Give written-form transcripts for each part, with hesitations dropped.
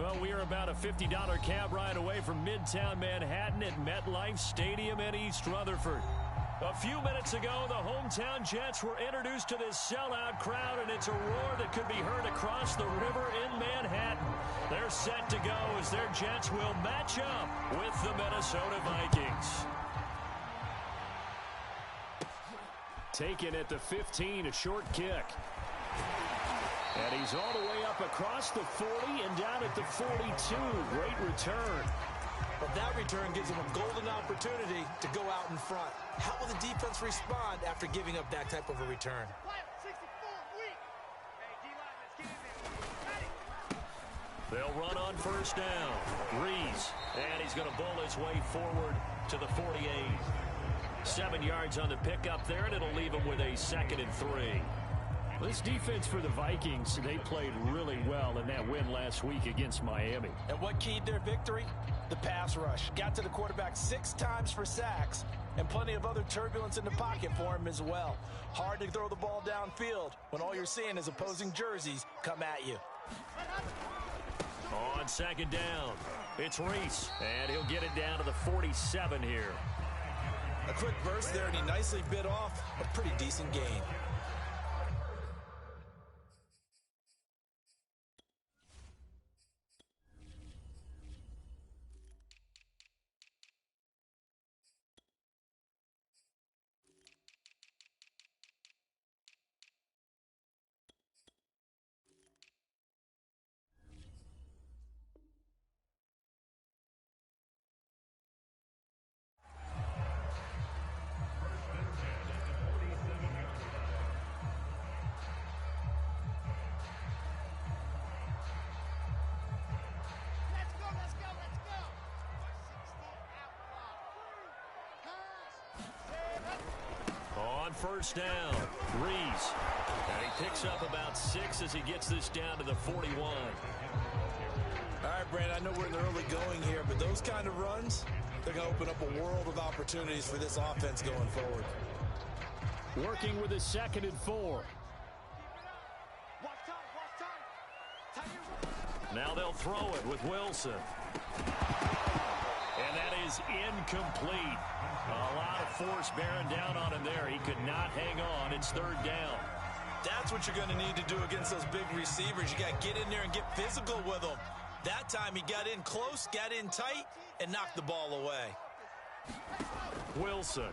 Well, we are about a $50 cab ride away from Midtown Manhattan at MetLife Stadium in East Rutherford. A few minutes ago, the hometown Jets were introduced to this sellout crowd, and it's a roar that could be heard across the river in Manhattan. They're set to go as their Jets will match up with the Minnesota Vikings. Taken at the 15, a short kick. And he's all the way up across the 40 and down at the 42. Great return. But that return gives him a golden opportunity to go out in front. How will the defense respond after giving up that type of a return? They'll run on first down. Reese. And he's going to bowl his way forward to the 48. 7 yards on the pickup there, and it'll leave him with a 2nd and 3. This defense for the Vikings, they played really well in that win last week against Miami. And what keyed their victory? The pass rush. Got to the quarterback 6 times for sacks, and plenty of other turbulence in the pocket for him as well. Hard to throw the ball downfield when all you're seeing is opposing jerseys come at you. On 2nd down, it's Reese, and he'll get it down to the 47 here. A quick burst there, and he nicely bit off a pretty decent gain. First down, Reese. And he picks up about 6 as he gets this down to the 41. All right, Brandon, I know we're in the early going here, but those kind of runs, they're going to open up a world of opportunities for this offense going forward. Working with a 2nd and 4. Now they'll throw it with Wilson. And that is incomplete. A lot of force bearing down on him there. He could not hang on. It's 3rd down. That's what you're going to need to do against those big receivers. You got to get in there and get physical with them. That time he got in close, got in tight, and knocked the ball away. Wilson.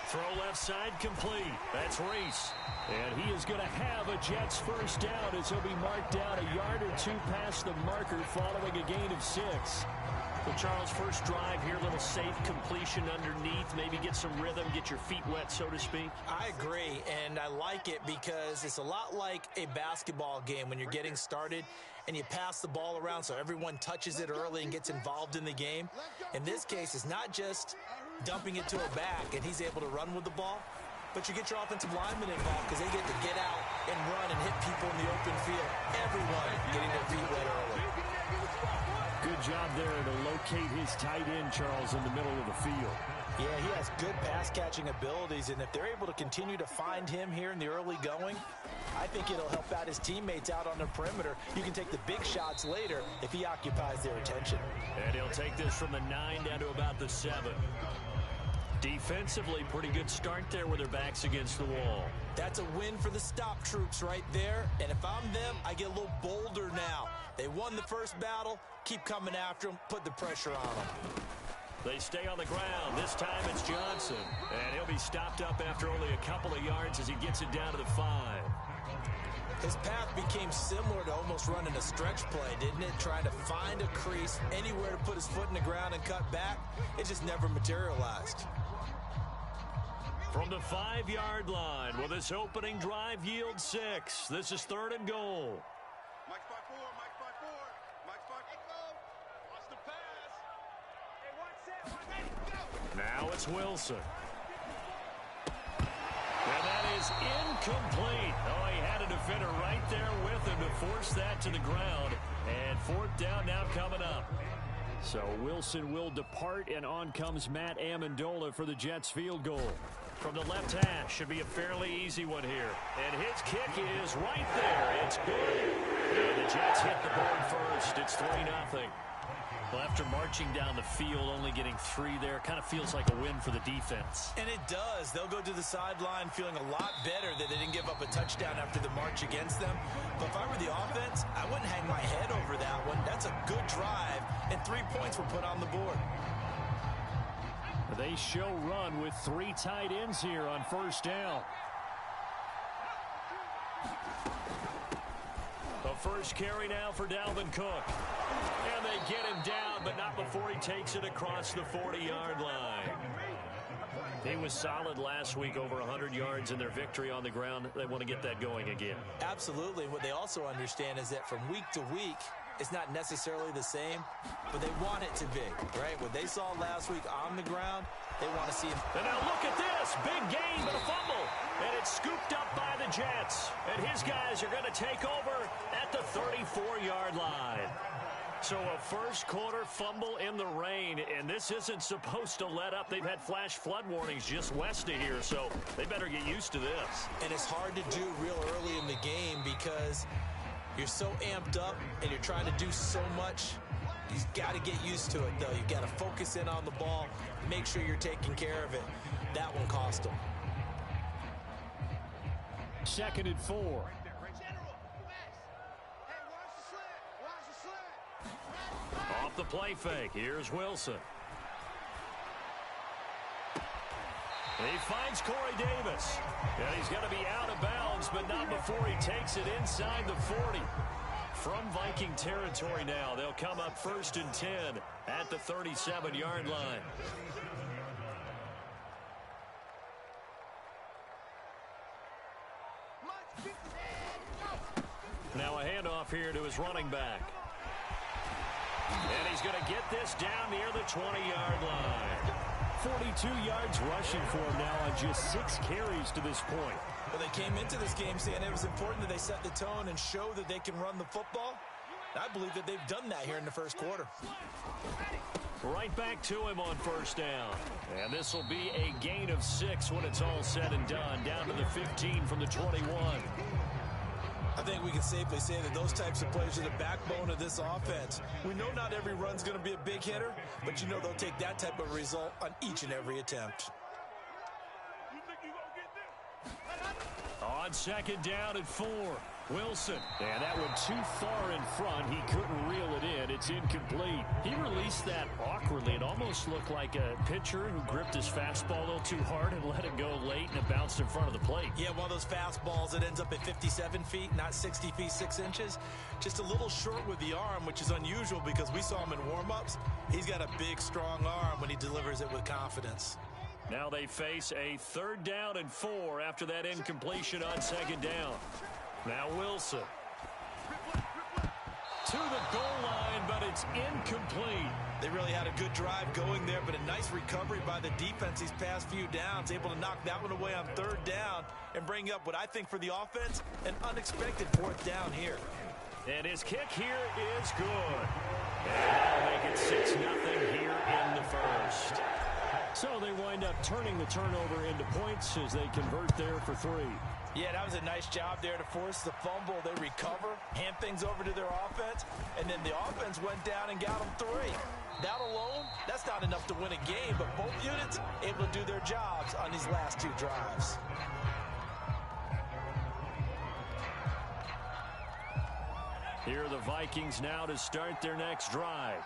Throw left side complete. That's Reese. And he is going to have a Jets first down as he'll be marked down a yard or 2 past the marker following a gain of 6. Well, Charles, first drive here, a little safe completion underneath, maybe get some rhythm, get your feet wet, so to speak. I agree, and I like it because it's a lot like a basketball game when you're getting started and you pass the ball around so everyone touches it early and gets involved in the game. In this case, it's not just dumping it to a back and he's able to run with the ball, but you get your offensive linemen involved because they get to get out and run and hit people in the open field. Everyone getting their feet wet early. Good job there to locate his tight end, Charles, in the middle of the field. Yeah, he has good pass-catching abilities, and if they're able to continue to find him here in the early going, I think it'll help out his teammates out on the perimeter. You can take the big shots later if he occupies their attention. And he'll take this from the 9 down to about the 7. Defensively, pretty good start there with their backs against the wall. That's a win for the stop troops right there, and if I'm them, I get a little bolder now. They won the first battle. Keep coming after them. Put the pressure on them. They stay on the ground. This time it's Johnson. And he'll be stopped up after only a couple of yards as he gets it down to the 5. His path became similar to almost running a stretch play, didn't it? Trying to find a crease, anywhere to put his foot in the ground and cut back. It just never materialized. From the 5-yard line, will this opening drive yield 6? This is 3rd and goal. Mike's 5-4, Mike's 5-4, Mike's 5-4. Watch the pass. Hey, 1 set, 1 go. Now it's Wilson. And that is incomplete. Oh, he had a defender right there with him to force that to the ground. And 4th down now coming up. So Wilson will depart, and on comes Matt Amendola for the Jets field goal. From the left hash, should be a fairly easy one here. And his kick is right there. It's good. And the Jets hit the board first. It's 3-0. Well, after marching down the field, only getting 3 there, kind of feels like a win for the defense. And it does. They'll go to the sideline feeling a lot better that they didn't give up a touchdown after the march against them. But if I were the offense, I wouldn't hang my head over that one. That's a good drive, and 3 points were put on the board. They show run with 3 tight ends here on first down. The first carry now for Dalvin Cook. And they get him down, but not before he takes it across the 40-yard line. He was solid last week, over 100 yards in their victory on the ground. They want to get that going again. Absolutely. What they also understand is that from week to week, it's not necessarily the same, but they want it to be, right? What they saw last week on the ground, they want to see it. And now look at this. Big gain, but a fumble. And it's scooped up by the Jets. And his guys are going to take over at the 34-yard line. So a first quarter fumble in the rain, and this isn't supposed to let up. They've had flash flood warnings just west of here, so they better get used to this. And it's hard to do real early in the game because you're so amped up and you're trying to do so much. You've got to get used to it, though. You've got to focus in on the ball, make sure you're taking care of it. That one cost them. 2nd and 4. Off the play fake, here's Wilson. He finds Corey Davis. And he's going to be out of bounds, but not before he takes it inside the 40. From Viking territory now, they'll come up 1st and 10 at the 37-yard line. Now a handoff here to his running back. And he's going to get this down near the 20-yard line. 42 yards rushing for him now on just 6 carries to this point. Well, they came into this game saying it was important that they set the tone and show that they can run the football. I believe that they've done that here in the first quarter. Right back to him on first down. And this will be a gain of 6 when it's all said and done. Down to the 15 from the 21. I think we can safely say that those types of plays are the backbone of this offense. We know not every run's going to be a big hitter, but you know they'll take that type of result on each and every attempt. On 2nd down and 4. Wilson. And that one too far in front. He couldn't reel it in. It's incomplete. He released that awkwardly. It almost looked like a pitcher who gripped his fastball a little too hard and let it go late, and it bounced in front of the plate. Yeah, one of those fastballs that ends up at 57 feet, not 60 feet, 6 inches. Just a little short with the arm, which is unusual because we saw him in warm-ups. He's got a big, strong arm when he delivers it with confidence. Now they face a 3rd down and 4 after that incompletion on 2nd down. Now Wilson. To the goal line, but it's incomplete. They really had a good drive going there, but a nice recovery by the defense these past few downs. Able to knock that one away on 3rd down and bring up what I think for the offense, an unexpected 4th down here. And his kick here is good. And that'll make it 6-0 here in the first. So they wind up turning the turnover into points as they convert there for 3. Yeah, that was a nice job there to force the fumble. They recover, hand things over to their offense, and then the offense went down and got them 3. That alone, that's not enough to win a game, but both units able to do their jobs on these last 2 drives. Here are the Vikings now to start their next drive.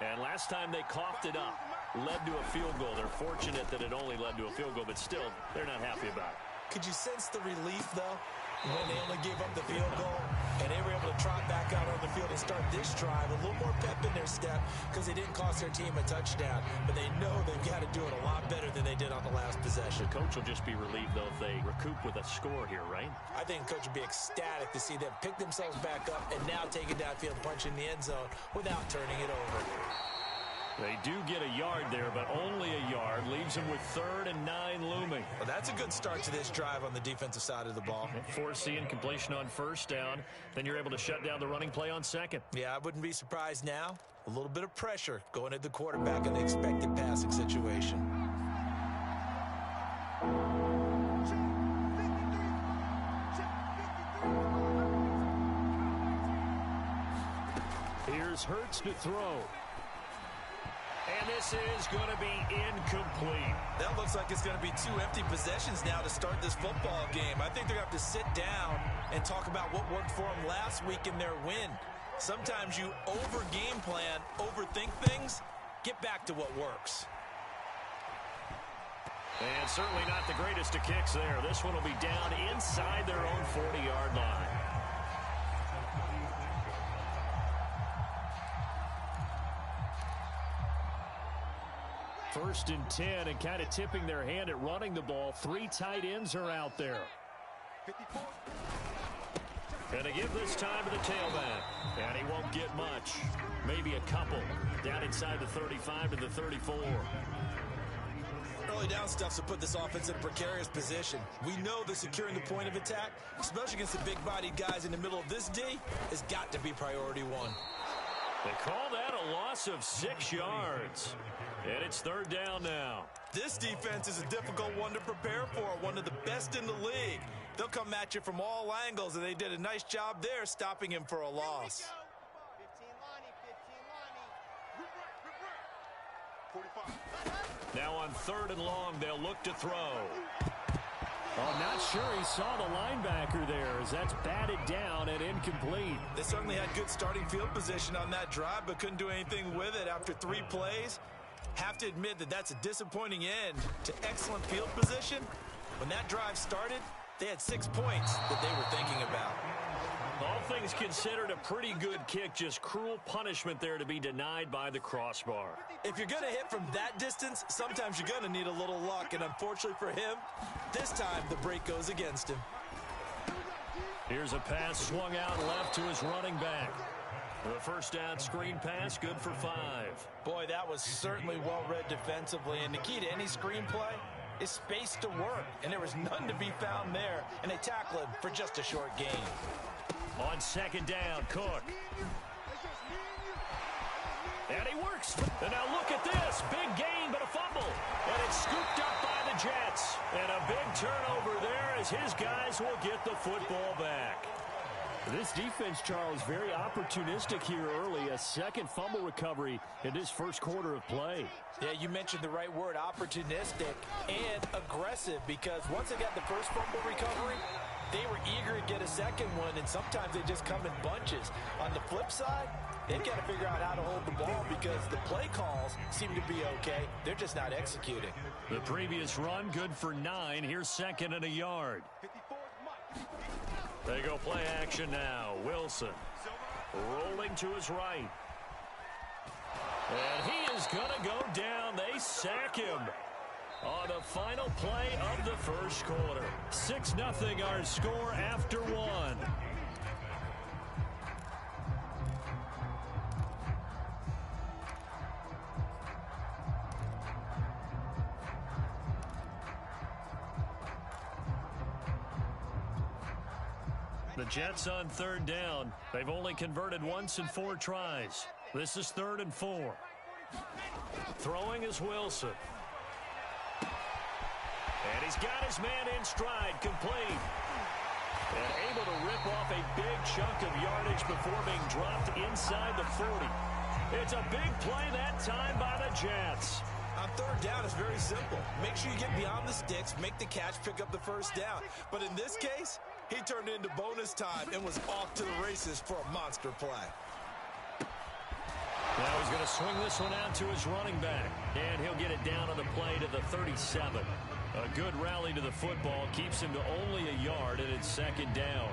And last time they coughed it up, led to a field goal. They're fortunate that it only led to a field goal, but still, they're not happy about it. Could you sense the relief, though, when they only gave up the field goal and they were able to trot back out on the field and start this drive? A little more pep in their step because they didn't cost their team a touchdown, but they know they've got to do it a lot better than they did on the last possession. The coach will just be relieved, though, if they recoup with a score here, right? I think the coach would be ecstatic to see them pick themselves back up and now take it downfield, punch in the end zone without turning it over. They do get a yard there, but only a yard. Leaves them with 3rd and 9 looming. Well, that's a good start to this drive on the defensive side of the ball. Force the incompletion on 1st down. Then you're able to shut down the running play on 2nd. Yeah, I wouldn't be surprised now. A little bit of pressure going at the quarterback in the expected passing situation. Here's Hurts to throw. And this is going to be incomplete. That looks like it's going to be 2 empty possessions now to start this football game. I think they're going to have to sit down and talk about what worked for them last week in their win. Sometimes you over-game plan, overthink things, get back to what works. And certainly not the greatest of kicks there. This one will be down inside their own 40-yard line. First and 10, and kind of tipping their hand at running the ball. 3 tight ends are out there. Gonna give this time to the tailback. And he won't get much. Maybe a couple. Down inside the 35 to the 34. Early down stuffs to put this offense in a precarious position. We know that securing the point of attack, especially against the big-bodied guys in the middle of this D, has got to be priority 1. They call that a loss of 6 yards. And it's 3rd down now. This defense is a difficult one to prepare for, one of the best in the league. They'll come at you from all angles, and they did a nice job there stopping him for a loss. 45. Now on 3rd and long, they'll look to throw. Oh, not sure he saw the linebacker there as that's batted down and incomplete. They certainly had good starting field position on that drive, but couldn't do anything with it after 3 plays. Have to admit that that's a disappointing end to excellent field position. When that drive started, they had 6 points that they were thinking about. All things considered, a pretty good kick. Just cruel punishment there to be denied by the crossbar. If you're going to hit from that distance, sometimes you're going to need a little luck. And unfortunately for him, this time the break goes against him. Here's a pass swung out left to his running back. The first down screen pass, good for 5. Boy, that was certainly well-read defensively. And the key to any screen play is space to work. And there was none to be found there. And they tackle him for just a short gain. On 2nd down, Cook. And he works. And now look at this. Big gain, but a fumble. And it's scooped up by the Jets. And a big turnover there as his guys will get the football back. This defense, Charles, very opportunistic here early. A second fumble recovery in this first quarter of play. Yeah, you mentioned the right word, opportunistic and aggressive, because once they got the first fumble recovery, they were eager to get a second one, and sometimes they just come in bunches. On the flip side, they've got to figure out how to hold the ball because the play calls seem to be okay. They're just not executing. The previous run, good for 9. Here's 2nd and a yard. They go play action now. Wilson rolling to his right. And he is going to go down. They sack him on the final play of the first quarter. 6-0 our score after 1. The Jets on 3rd down. They've only converted once in 4 tries. This is 3rd and 4. Throwing is Wilson. And he's got his man in stride, complete. And able to rip off a big chunk of yardage before being dropped inside the 40. It's a big play that time by the Jets. On 3rd down, it's very simple. Make sure you get beyond the sticks, make the catch, pick up the first down. But in this case, he turned into bonus time and was off to the races for a monster play. Now he's going to swing this one out to his running back. And he'll get it down on the play to the 37. A good rally to the football keeps him to only a yard, and it's 2nd down.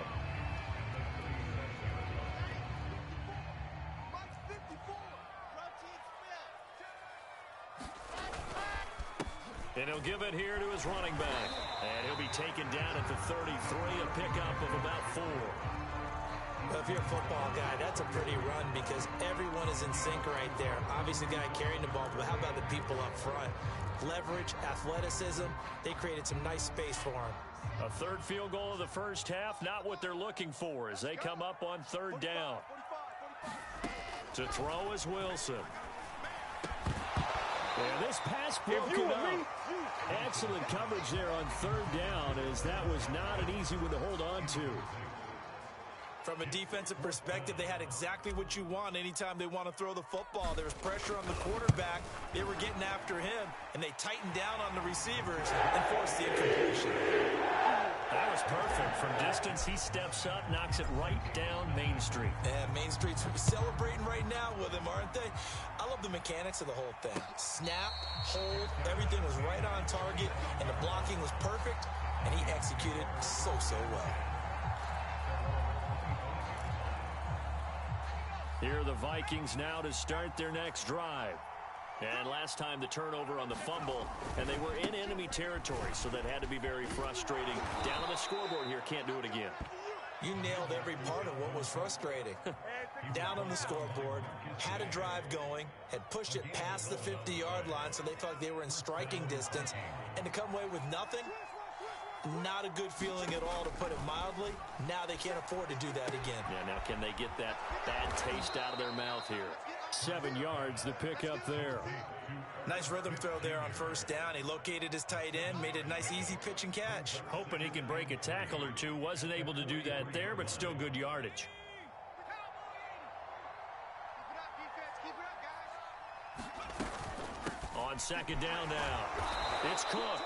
And he'll give it here to his running back. And he'll be taken down at the 33, a pickup of about 4. Well, if you're a football guy, that's a pretty run because everyone is in sync right there. Obviously, the guy carrying the ball, but how about the people up front? Leverage, athleticism, they created some nice space for him. A 3rd field goal of the first half, not what they're looking for as they come up on 3rd down. To throw is Wilson. And this pass broken up. Excellent coverage there on 3rd down as that was not an easy one to hold on to. From a defensive perspective, they had exactly what you want anytime they want to throw the football. There was pressure on the quarterback. They were getting after him, and they tightened down on the receivers and forced the incompletion. That was perfect. From distance, he steps up, knocks it right down Main Street. And Main Street's celebrating right now with him, aren't they? I love the mechanics of the whole thing. Snap, hold, everything was right on target, and the blocking was perfect, and he executed so well. Here are the Vikings now to start their next drive. And last time the turnover on the fumble, and they were in enemy territory, so that had to be very frustrating. Down on the scoreboard here, can't do it again. You nailed every part of what was frustrating. Down on the scoreboard, had a drive going, had pushed it past the 50-yard line, so they felt like they were in striking distance, and to come away with nothing, not a good feeling at all, to put it mildly. Now they can't afford to do that again. Yeah, now can they get that bad taste out of their mouth here? 7 yards, the pickup there. Nice rhythm throw there on first down. He located his tight end, made it a nice, easy pitch and catch. Hoping he can break a tackle or two. Wasn't able to do that there, but still good yardage. On second down now, it's Cook.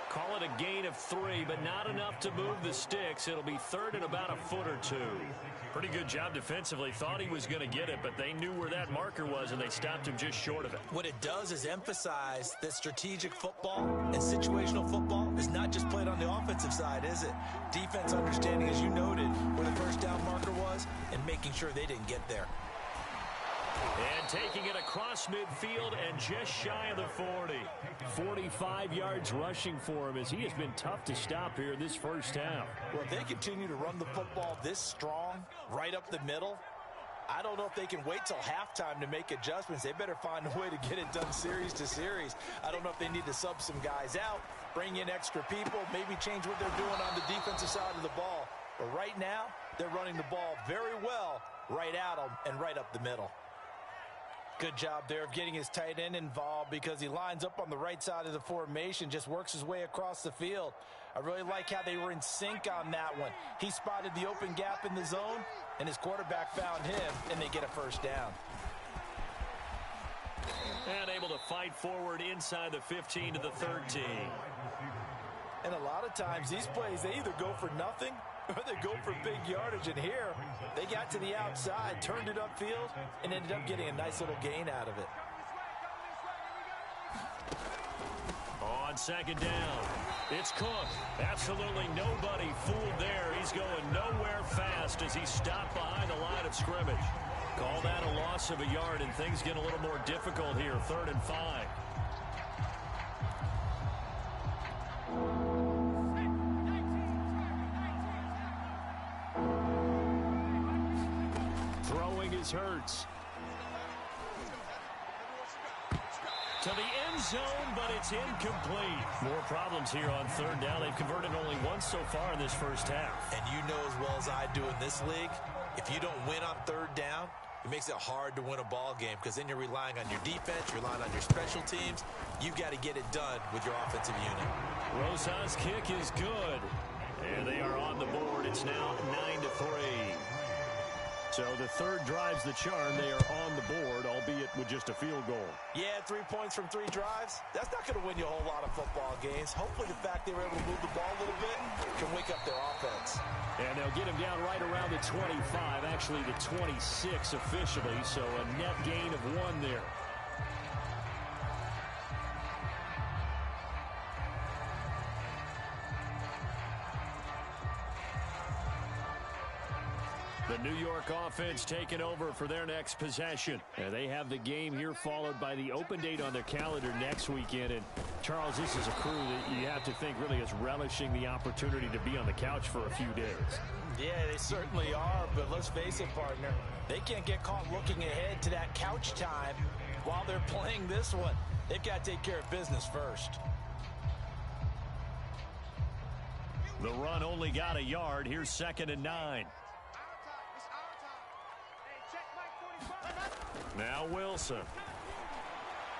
Call it a gain of 3, but not enough to move the sticks. It'll be third and about a foot or two. Pretty good job defensively. Thought he was going to get it, but they knew where that marker was, and they stopped him just short of it. What it does is emphasize that strategic football and situational football is not just played on the offensive side, is it? Defense understanding, as you noted, where the first down marker was and making sure they didn't get there. And taking it across midfield and just shy of the 40. 45 yards rushing for him, as he has been tough to stop here this first half. Well, if they continue to run the football this strong, right up the middle, I don't know if they can wait till halftime to make adjustments. They better find a way to get it done series to series. I don't know if they need to sub some guys out, bring in extra people, maybe change what they're doing on the defensive side of the ball. But right now, they're running the ball very well right at them and right up the middle. Good job there of getting his tight end involved, because he lines up on the right side of the formation, just works his way across the field. I really like how they were in sync on that one. He spotted the open gap in the zone, and his quarterback found him, and they get a first down. And able to fight forward inside the 15 to the 13. And a lot of times these plays, they either go for nothing or they go for big yardage. And here, they got to the outside, turned it upfield, and ended up getting a nice little gain out of it. On second down, it's Cook. Absolutely nobody fooled there. He's going nowhere fast as he stopped behind the line of scrimmage. Call that a loss of a yard, and things get a little more difficult here. 3rd and 5. Throwing is Hurts. To the end zone, but it's incomplete. More problems here on 3rd down. They've converted only once so far in this first half. And you know as well as I do in this league, if you don't win on 3rd down, it makes it hard to win a ball game, because then you're relying on your defense, you're relying on your special teams. You've got to get it done with your offensive unit. Rosa's kick is good. And they are on the board. It's now 9-3. So the 3rd drive's the charm. They are on the board, albeit with just a field goal. Yeah, 3 points from 3 drives. That's not going to win you a whole lot of football games. Hopefully the fact they were able to move the ball a little bit can wake up their offense. And they'll get him down right around the 25, actually the 26 officially, so a net gain of 1 there. The New York offense taking over for their next possession. And they have the game here, followed by the open date on their calendar next weekend. And Charles, this is a crew that you have to think really is relishing the opportunity to be on the couch for a few days. Yeah, they certainly are, but let's face it, partner, they can't get caught looking ahead to that couch time while they're playing this one. They've got to take care of business first. The run only got a yard. Here's 2nd and 9. Now Wilson.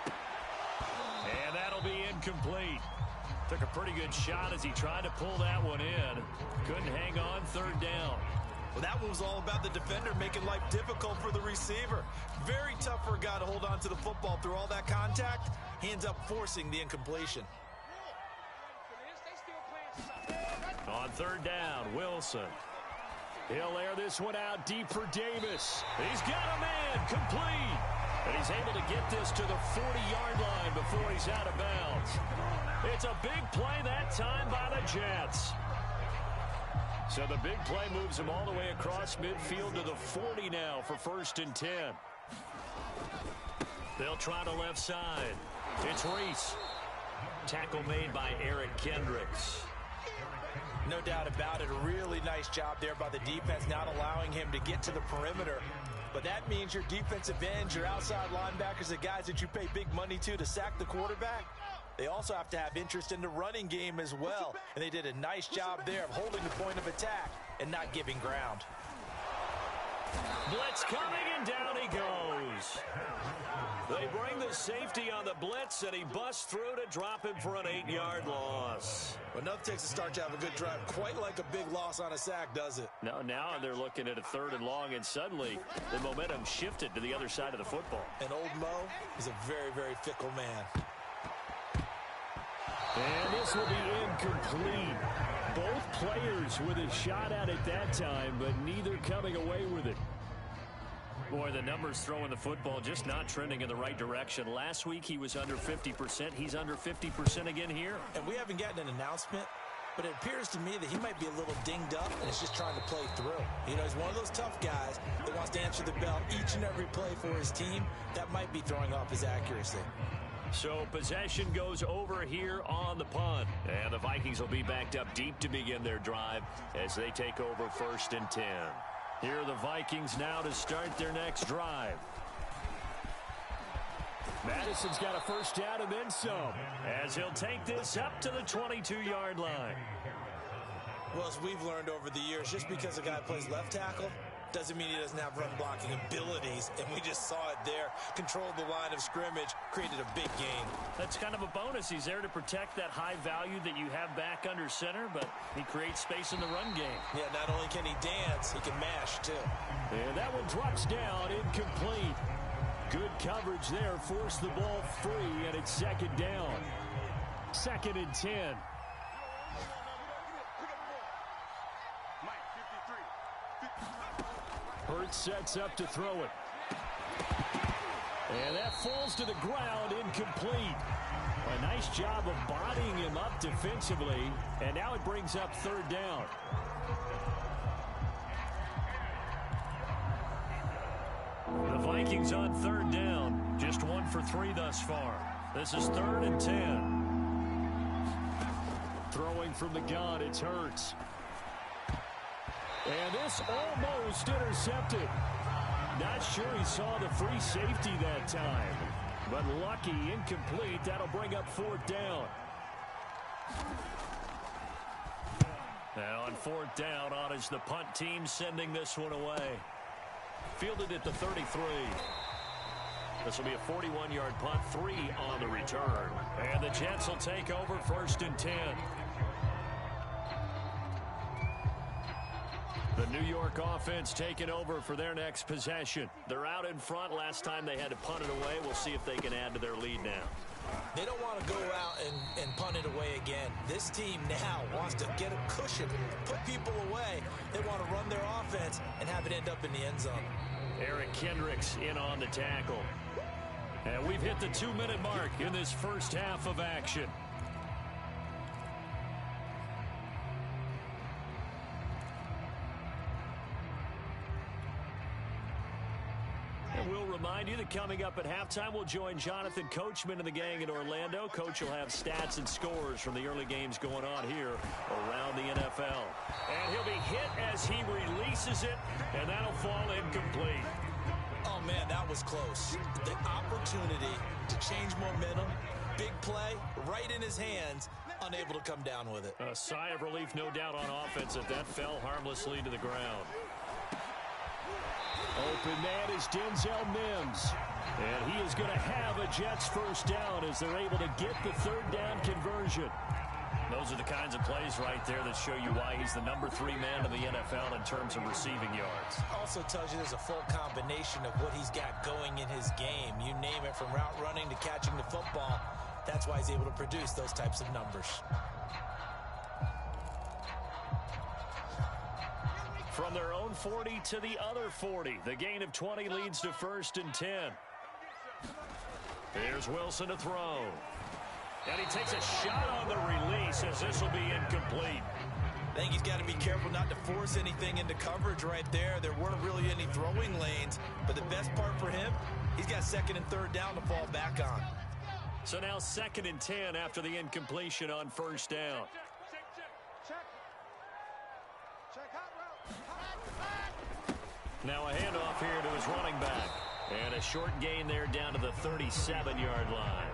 And that'll be incomplete. Took a pretty good shot as he tried to pull that one in. Couldn't hang on 3rd down. Well, that one was all about the defender making life difficult for the receiver. Very tough for a guy to hold on to the football through all that contact. He ends up forcing the incompletion. On third down, Wilson. He'll air this one out deep for Davis. He's got a man, complete. And he's able to get this to the 40-yard line before he's out of bounds. It's a big play that time by the Jets. So the big play moves him all the way across midfield to the 40 now for 1st and 10. They'll try the left side. It's Reese. Tackle made by Eric Kendricks. No doubt about it. A really nice job there by the defense, not allowing him to get to the perimeter. But that means your defensive ends, your outside linebackers, the guys that you pay big money to sack the quarterback, they also have to have interest in the running game as well. And they did a nice job there of holding the point of attack and not giving ground. Blitz coming, and down he goes. They bring the safety on the blitz, and he busts through to drop him for an 8-yard loss. Well, enough takes a start to have a good drive. Quite like a big loss on a sack, does it? No, now they're looking at a 3rd and long, and suddenly the momentum shifted to the other side of the football. And old Mo is a very, very fickle man. And this will be incomplete. Both players with a shot at it that time, but neither coming away with it. Boy, the numbers throwing the football just not trending in the right direction. Last week he was under 50%. He's under 50% again here. And we haven't gotten an announcement, but it appears to me that he might be a little dinged up and is just trying to play through. You know, he's one of those tough guys that wants to answer the bell each and every play for his team. That might be throwing off his accuracy. So possession goes over here on the punt. And the Vikings will be backed up deep to begin their drive as they take over 1st and 10. Here are the Vikings now to start their next drive. Madison's got a first down and then some, as he'll take this up to the 22-yard line. Well, as we've learned over the years, just because a guy plays left tackle doesn't mean he doesn't have run blocking abilities, and we just saw it there. Controlled the line of scrimmage, created a big gain. That's kind of a bonus. He's there to protect that high value that you have back under center, but he creates space in the run game. Yeah, not only can he dance, he can mash too. And that one drops down, incomplete. Good coverage there, forced the ball free, and it's 2nd down. 2nd and 10. Hurts sets up to throw it. And that falls to the ground, incomplete. A nice job of bodying him up defensively, and now it brings up 3rd down. The Vikings on 3rd down, just 1 for 3 thus far. This is 3rd and 10. Throwing from the gun, it's Hurts. And this almost intercepted. Not sure he saw the free safety that time. But lucky, incomplete. That'll bring up 4th down. Now on 4th down, on is the punt team sending this one away. Fielded at the 33. This will be a 41-yard punt, 3 on the return. And the Jets will take over 1st and 10. The New York offense taking over for their next possession. They're out in front. Last time they had to punt it away. We'll see if they can add to their lead now. They don't want to go out and punt it away again. This team now wants to get a cushion, put people away. They want to run their offense and have it end up in the end zone. Eric Kendricks in on the tackle. And we've hit the 2-minute mark in this first half of action. And we'll remind you that coming up at halftime, we'll join Jonathan Coachman and the gang in Orlando. Coach will have stats and scores from the early games going on here around the NFL. And he'll be hit as he releases it, and that'll fall incomplete. Oh, man, that was close. The opportunity to change momentum, big play, right in his hands, unable to come down with it. A sigh of relief, no doubt, on offense that fell harmlessly to the ground. Open man is Denzel Mims. And he is going to have a Jets first down as they're able to get the 3rd down conversion. The those are the kinds of plays right there that show you why he's the number 3 man in the NFL in terms of receiving yards. Also tells you there's a full combination of what he's got going in his game. You name it, from route running to catching the football. That's why he's able to produce those types of numbers. From their own 40 to the other 40. The gain of 20 leads to 1st and 10. Here's Wilson to throw. And he takes a shot on the release as this will be incomplete. I think he's got to be careful not to force anything into coverage right there. There weren't really any throwing lanes. But the best part for him, he's got 2nd and 3rd down to fall back on. So now 2nd and 10 after the incompletion on 1st down. Now a handoff here to his running back. And a short gain there down to the 37-yard line.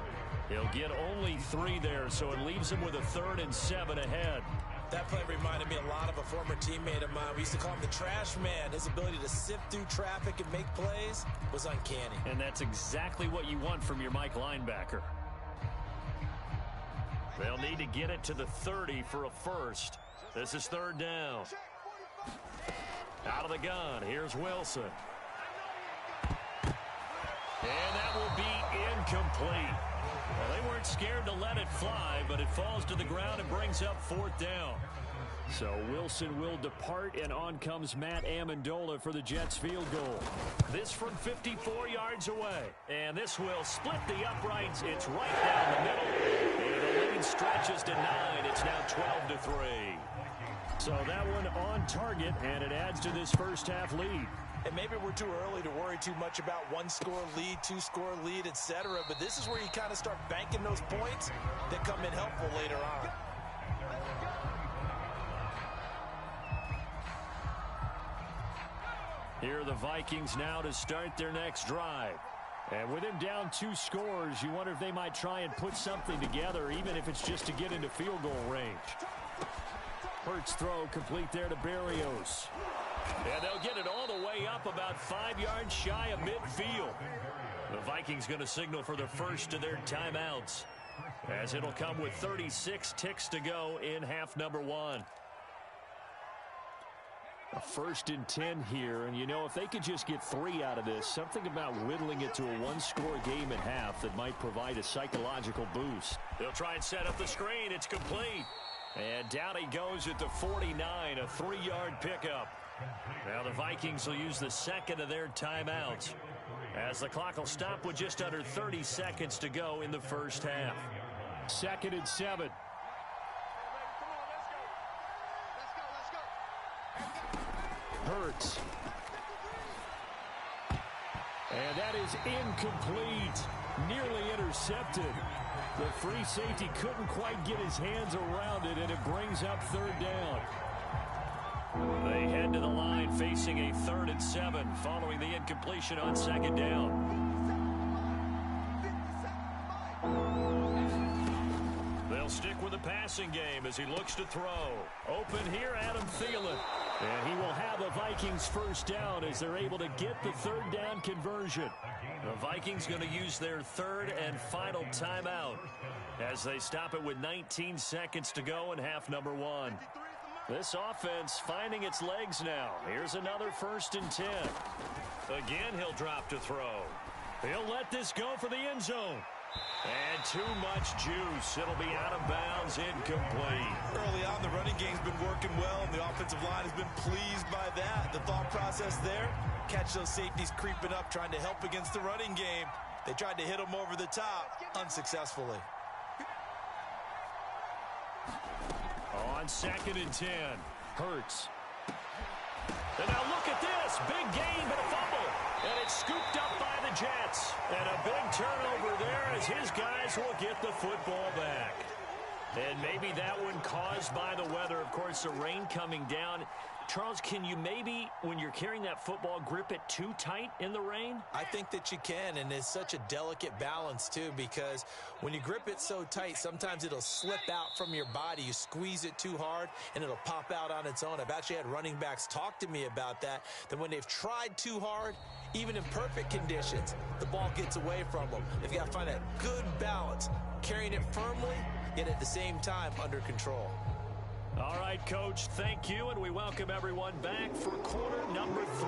He'll get only 3 there, so it leaves him with a 3rd and 7 ahead. That play reminded me a lot of a former teammate of mine. We used to call him the trash man. His ability to sift through traffic and make plays was uncanny. And that's exactly what you want from your Mike linebacker. They'll need to get it to the 30 for a first. This is 3rd down. Out of the gun, here's Wilson. And that will be incomplete. Well, they weren't scared to let it fly, but it falls to the ground and brings up 4th down. So Wilson will depart, and on comes Matt Amendola for the Jets field goal. This from 54 yards away. And this will split the uprights. It's right down the middle. And the lead stretches to 9. It's now 12-3. So that one on target, and it adds to this first half lead. And maybe we're too early to worry too much about 1-score lead, 2-score lead, etc. But this is where you kind of start banking those points that come in helpful later on. Here are the Vikings now to start their next drive. And with him down 2 scores, you wonder if they might try and put something together, even if it's just to get into field goal range. Hurts throw complete there to Berrios. And they'll get it all the way up about 5 yards shy of midfield. The Vikings going to signal for the first of their timeouts, as it'll come with 36 ticks to go in half number 1. A 1st and 10 here, and you know, if they could just get 3 out of this, something about whittling it to a 1-score game at half that might provide a psychological boost. They'll try and set up the screen. It's complete. And down he goes at the 49, a 3-yard pickup. Now the Vikings will use the 2nd of their timeouts, as the clock will stop with just under 30 seconds to go in the first half. 2nd and 7. Hurts. And that is incomplete. Nearly intercepted. The free safety couldn't quite get his hands around it, and it brings up 3rd down. They head to the line facing a 3rd and 7 following the incompletion on 2nd down. They'll stick with the passing game as he looks to throw. Open here, Adam Thielen. And he will have the Vikings first down as they're able to get the 3rd down conversion. The Vikings going to use their 3rd and final timeout as they stop it with 19 seconds to go in half number 1. This offense finding its legs now. Here's another 1st and 10. Again, he'll drop to throw. He'll let this go for the end zone. And too much juice. It'll be out of bounds, incomplete. Early on, the running game's been working well, and the offensive line has been pleased by that. The thought process there, catch those safeties creeping up, trying to help against the running game. They tried to hit them over the top, unsuccessfully. On 2nd and 10, Hurts. And now look at this. Big gain, but a fumble. And it's scooped up by the Jets. And a big turnover there as his guys will get the football back. And maybe that one caused by the weather. Of course, the rain coming down. Charles, can you maybe, when you're carrying that football, grip it too tight in the rain? I think that you can, and it's such a delicate balance, too, because when you grip it so tight, sometimes it'll slip out from your body. You squeeze it too hard, and it'll pop out on its own. I've actually had running backs talk to me about that when they've tried too hard, even in perfect conditions, the ball gets away from them. They've got to find that good balance, carrying it firmly yet at the same time under control. All right, Coach, thank you, and we welcome everyone back for quarter number 3.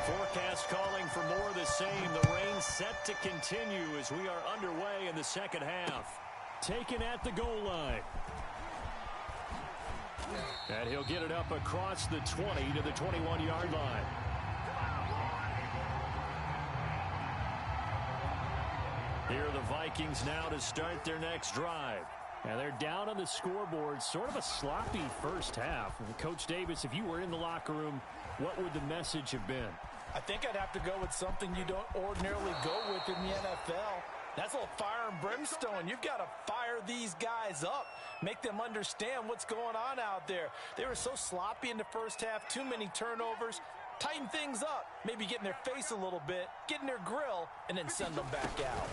Forecast calling for more of the same. The rain set to continue as we are underway in the second half. Taken at the goal line. And he'll get it up across the 20 to the 21-yard line. Here are the Vikings now to start their next drive. And they're down on the scoreboard, sort of a sloppy first half. And Coach Davis, if you were in the locker room, what would the message have been? I think I'd have to go with something you don't ordinarily go with in the NFL. That's a little fire and brimstone. You've got to fire these guys up. Make them understand what's going on out there. They were so sloppy in the first half, too many turnovers. Tighten things up, maybe get in their face a little bit, get in their grill, and then send them back out.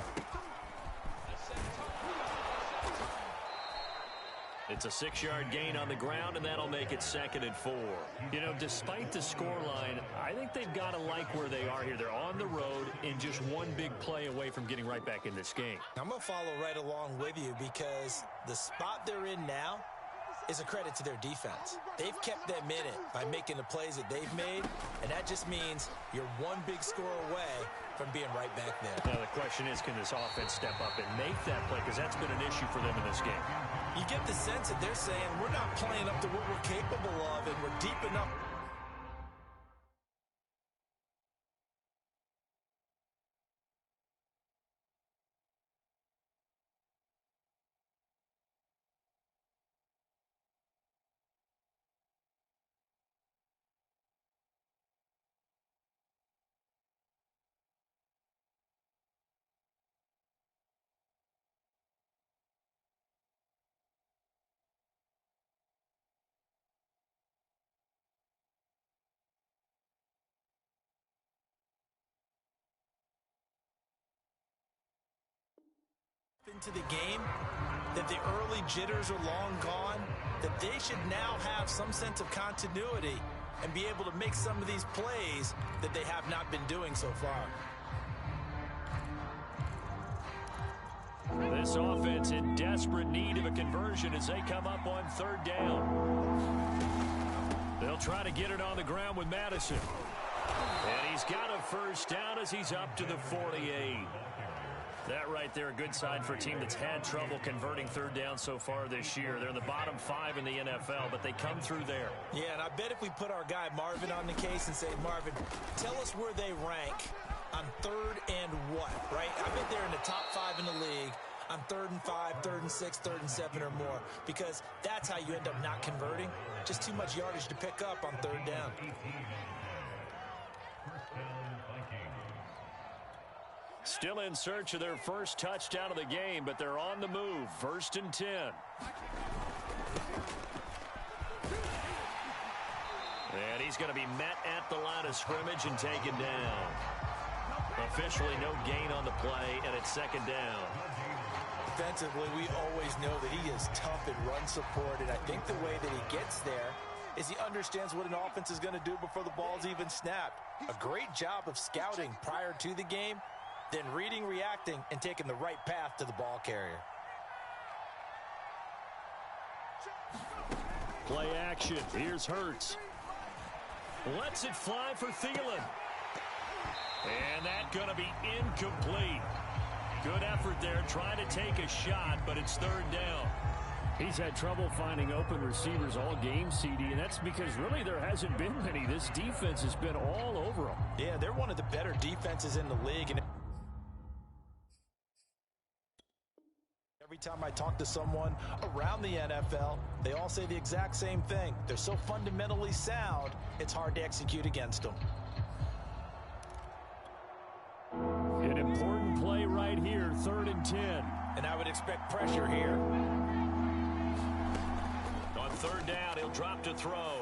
It's a 6-yard gain on the ground, and that'll make it 2nd and 4. You know, despite the scoreline, I think they've got to like where they are here. They're on the road and just one big play away from getting right back in this game. I'm going to follow right along with you because the spot they're in now is a credit to their defense. They've kept them in it by making the plays that they've made, and that just means you're one big score away from being right back there. Now the question is, can this offense step up and make that play? Because that's been an issue for them in this game. You get the sense that they're saying, we're not playing up to what we're capable of, and we're deep enough. Into the game, that the early jitters are long gone, that they should now have some sense of continuity and be able to make some of these plays that they have not been doing so far. This offense in desperate need of a conversion as they come up on 3rd down. They'll try to get it on the ground with Madison. And he's got a 1st down as he's up to the 48. That right there, a good sign for a team that's had trouble converting 3rd down so far this year. They're in the bottom 5 in the NFL, but they come through there. Yeah, and I bet if we put our guy Marvin on the case and say, Marvin, tell us where they rank on 3rd and what, right? I bet they're in the top 5 in the league on 3rd and 5, 3rd and 6, 3rd and 7 or more, because that's how you end up not converting. Just too much yardage to pick up on 3rd down. Still in search of their first touchdown of the game, but they're on the move. 1st and 10. And he's going to be met at the line of scrimmage and taken down. Officially no gain on the play, and it's 2nd down. Defensively, we always know that he is tough in run support, and I think the way that he gets there is he understands what an offense is going to do before the ball's even snapped. A great job of scouting prior to the game, then reading, reacting, and taking the right path to the ball carrier. Play action. Here's Hurts. Lets it fly for Thielen. And that's going to be incomplete. Good effort there, trying to take a shot, but it's 3rd down. He's had trouble finding open receivers all game, CD, and that's because really there hasn't been many. This defense has been all over them. Yeah, they're one of the better defenses in the league, and every time I talk to someone around the NFL, they all say the exact same thing. They're so fundamentally sound, it's hard to execute against them. An important play right here, 3rd and 10. And I would expect pressure here. On 3rd down, he'll drop to throw.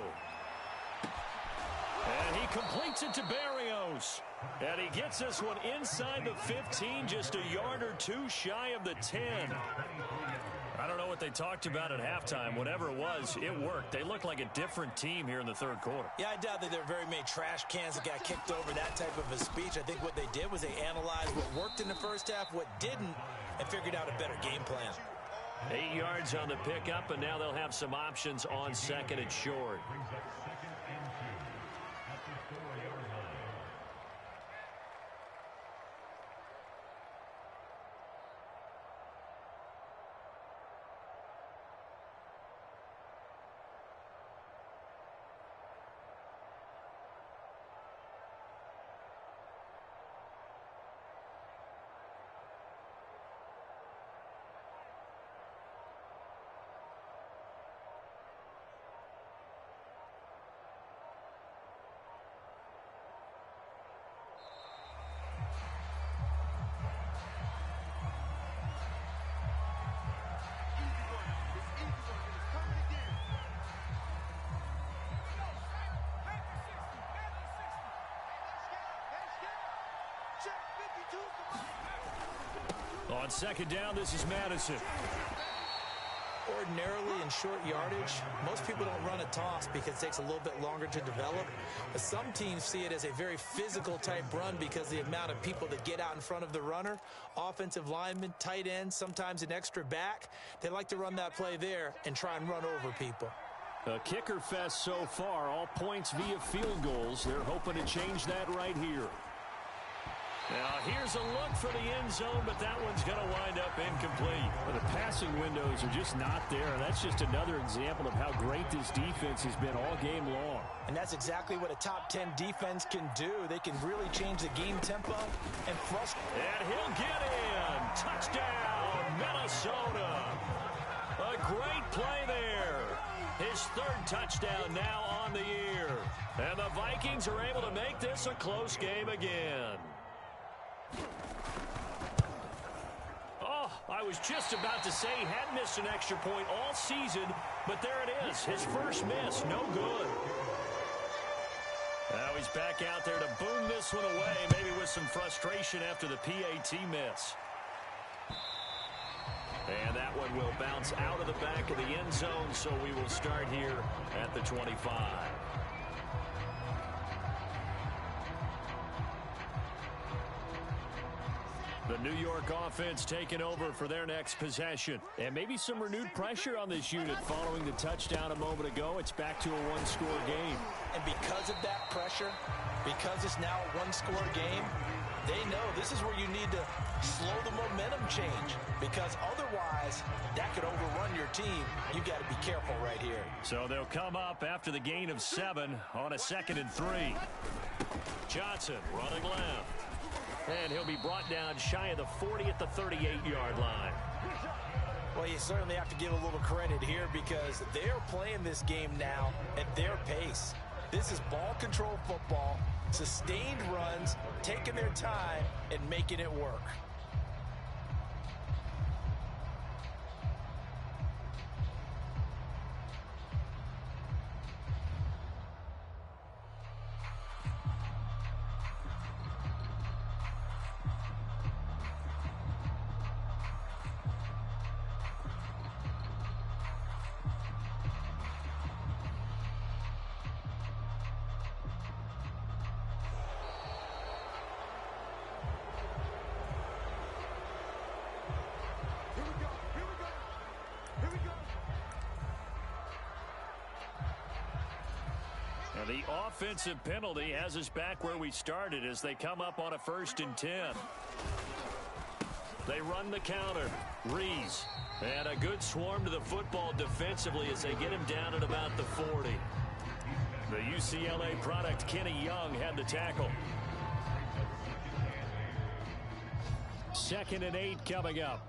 And he completes it to Berrios. And he gets this one inside the 15, just a yard or 2 shy of the 10. I don't know what they talked about at halftime. Whatever it was, it worked. They look like a different team here in the 3rd quarter. Yeah, I doubt that there are very many trash cans that got kicked over, that type of a speech. I think what they did was they analyzed what worked in the first half, what didn't, and figured out a better game plan. 8 yards on the pickup, and now they'll have some options on second and short. On second down, this is Madison. Ordinarily in short yardage, most people don't run a toss because it takes a little bit longer to develop. But some teams see it as a very physical type run because the amount of people that get out in front of the runner, offensive linemen, tight ends, sometimes an extra back. They like to run that play there and try and run over people. A kicker fest so far, all points via field goals. They're hoping to change that right here. Now, here's a look for the end zone, but that one's going to wind up incomplete. Well, the passing windows are just not there. That's just another example of how great this defense has been all game long. And that's exactly what a top 10 defense can do. They can really change the game tempo and frustrate. And he'll get in. Touchdown, Minnesota. A great play there. His third touchdown now on the year. And the Vikings are able to make this a close game again. Oh, I was just about to say he had missed an extra point all season, but there it is. His first miss, no good. Now he's back out there to boom this one away, maybe with some frustration after the PAT miss. And that one will bounce out of the back of the end zone, so we will start here at the 25. The New York offense taking over for their next possession. And maybe some renewed pressure on this unit following the touchdown a moment ago. It's back to a one-score game. And because of that pressure, because it's now a one-score game, they know this is where you need to slow the momentum change, because otherwise that could overrun your team. You've got to be careful right here. So they'll come up after the gain of 7 on a 2nd and 3. Johnson running left. And he'll be brought down shy of the 40 at the 38-yard line. Well, you certainly have to give a little credit here because they're playing this game now at their pace. This is ball control football, sustained runs, taking their time, and making it work. The offensive penalty has us back where we started as they come up on a 1st and 10. They run the counter. Rees. And a good swarm to the football defensively as they get him down at about the 40. The UCLA product, Kenny Young, had the tackle. 2nd and 8 coming up.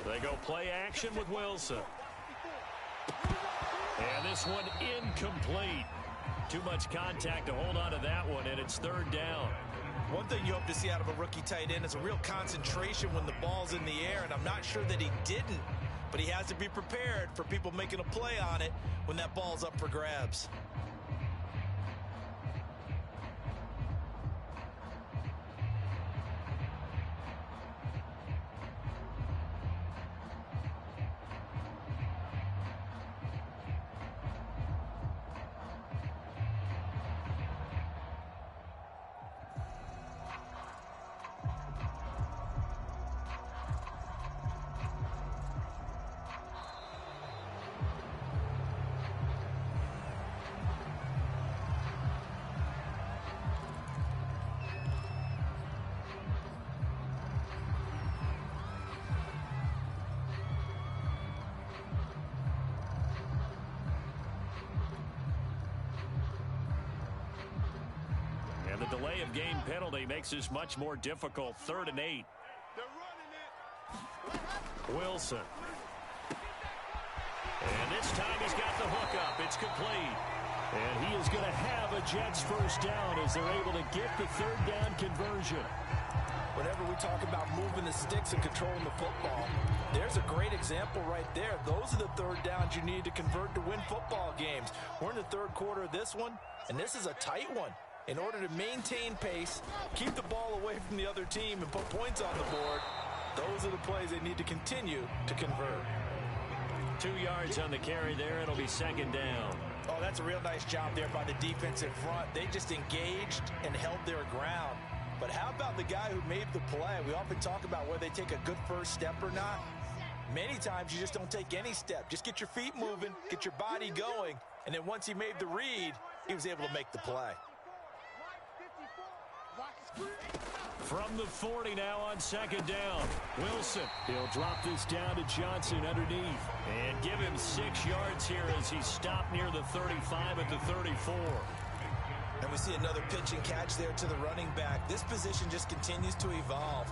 They go play action with Wilson. And this one incomplete. Too much contact to hold on to that one, and it's 3rd down. One thing you hope to see out of a rookie tight end is a real concentration when the ball's in the air, and I'm not sure that he didn't, but he has to be prepared for people making a play on it when that ball's up for grabs. delay of game penalty makes this much more difficult. 3rd and 8. They're running it. Wilson. And this time he's got the hook up. It's complete. And he is going to have a Jets first down as they're able to get the 3rd down conversion. Whenever we talk about moving the sticks and controlling the football, there's a great example right there. Those are the 3rd downs you need to convert to win football games. We're in the 3rd quarter of this one, and this is a tight one. In order to maintain pace, keep the ball away from the other team, and put points on the board, those are the plays they need to continue to convert. 2 yards on the carry there. It'll be 2nd down. Oh, that's a real nice job there by the defensive front. They just engaged and held their ground. But how about the guy who made the play? We often talk about whether they take a good first step or not. Many times you just don't take any step. Just get your feet moving, get your body going, and then once he made the read, he was able to make the play. From the 40 now on 2nd down. Wilson. He'll drop this down to Johnson underneath. And give him 6 yards here as he's stopped near the 35 at the 34. And we see another pitch and catch there to the running back. This position just continues to evolve.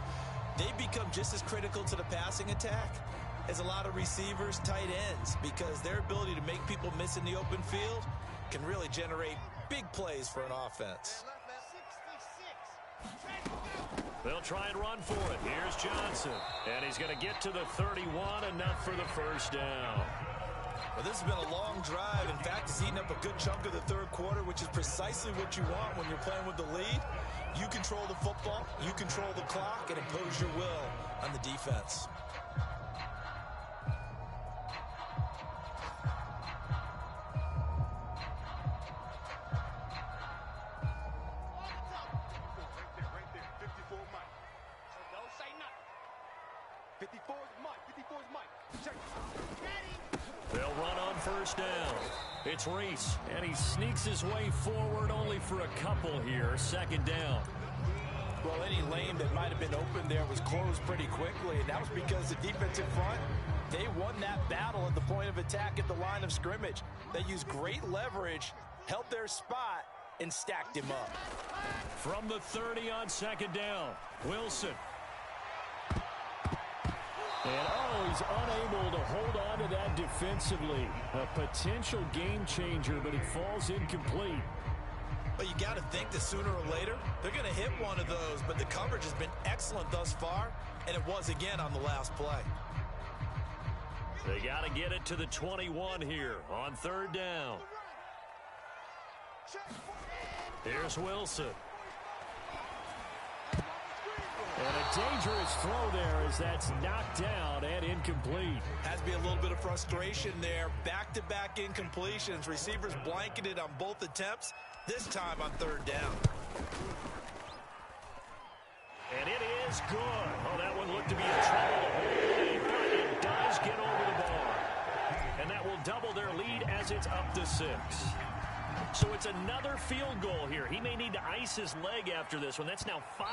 They become just as critical to the passing attack as a lot of receivers, tight ends, because their ability to make people miss in the open field can really generate big plays for an offense. They'll try and run for it. Here's Johnson. And he's going to get to the 31, enough for the first down. Well, this has been a long drive. In fact, it's eaten up a good chunk of the 3rd quarter, which is precisely what you want when you're playing with the lead. You control the football, you control the clock, and impose your will on the defense. Right there. 54 Mike. Don't say nothing. 54 is Mike. 54 is Mike. Check. They'll run on first down. It's Reese, and he sneaks his way forward only for a couple here. 2nd down. Well, any lane that might have been open there was closed pretty quickly, and that was because the defensive front, they won that battle at the point of attack at the line of scrimmage. They used great leverage, held their spot, and stacked him up. From the 30 on 2nd down, Wilson. And, he's unable to hold on to that defensively. A potential game changer, but it falls incomplete. But you got to think that sooner or later, they're going to hit one of those. But the coverage has been excellent thus far, and it was again on the last play. They got to get it to the 21 here on 3rd down. Here's Wilson. And a dangerous throw there as that's knocked down and incomplete. Has to be a little bit of frustration there. Back-to-back incompletions. Receivers blanketed on both attempts, this time on 3rd down. And it is good. Oh, that one looked to be in trouble the whole way, but it does get over the bar. And that will double their lead as it's up to 6. So it's another field goal here. He may need to ice his leg after this one. That's now 5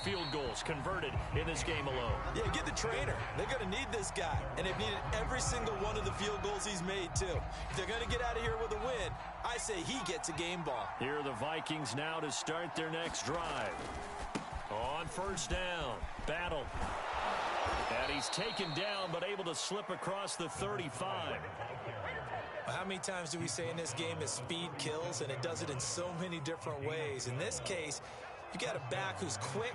field goals converted in this game alone. Yeah, get the trainer. They're going to need this guy. And they've needed every single one of the field goals he's made, too. If they're going to get out of here with a win, I say he gets a game ball. Here are the Vikings now to start their next drive. On first down, battle. And he's taken down, but able to slip across the 35. How many times do we say in this game that speed kills, and it does it in so many different ways? In this case, you got a back who's quick